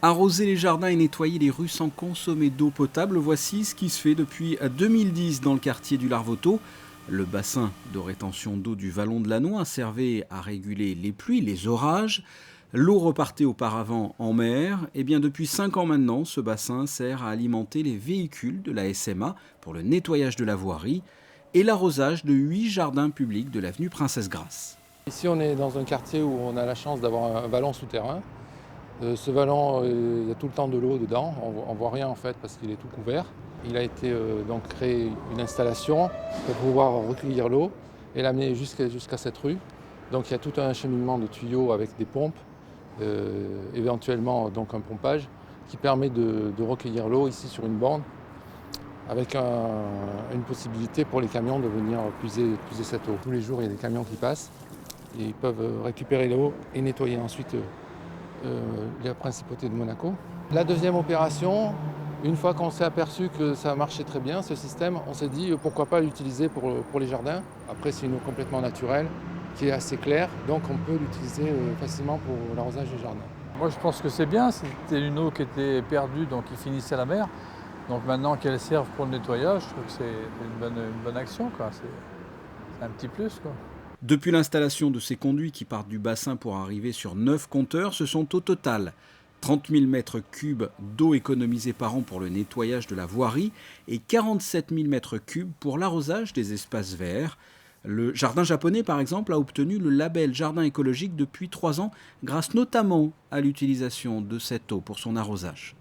Arroser les jardins et nettoyer les rues sans consommer d'eau potable, voici ce qui se fait depuis 2010 dans le quartier du Larvoto. Le bassin de rétention d'eau du Vallon de Lannoy servait à réguler les pluies, les orages. L'eau repartait auparavant en mer. Et bien depuis 5 ans maintenant, ce bassin sert à alimenter les véhicules de la SMA pour le nettoyage de la voirie et l'arrosage de 8 jardins publics de l'avenue Princesse-Grasse. Ici, on est dans un quartier où on a la chance d'avoir un vallon souterrain. Ce vallon, il y a tout le temps de l'eau dedans. On ne voit rien en fait parce qu'il est tout couvert. Il a été donc créé une installation pour pouvoir recueillir l'eau et l'amener jusqu'à cette rue. Donc il y a tout un cheminement de tuyaux avec des pompes, éventuellement donc un pompage qui permet de recueillir l'eau ici sur une borne avec une possibilité pour les camions de venir puiser cette eau. Tous les jours, il y a des camions qui passent et ils peuvent récupérer l'eau et nettoyer ensuite la principauté de Monaco. La deuxième opération, une fois qu'on s'est aperçu que ça marchait très bien, ce système, on s'est dit pourquoi pas l'utiliser pour les jardins. Après, c'est une eau complètement naturelle qui est assez claire, donc on peut l'utiliser facilement pour l'arrosage des jardins. Moi, je pense que c'est bien. C'était une eau qui était perdue, donc qui finissait à la mer. Donc maintenant qu'elle serve pour le nettoyage, je trouve que c'est une bonne action, quoi. C'est un petit plus, quoi. Depuis l'installation de ces conduits qui partent du bassin pour arriver sur 9 compteurs, ce sont au total 30 000 mètres cubes d'eau économisée par an pour le nettoyage de la voirie et 47 000 mètres cubes pour l'arrosage des espaces verts. Le jardin japonais, par exemple, a obtenu le label jardin écologique depuis 3 ans, grâce notamment à l'utilisation de cette eau pour son arrosage.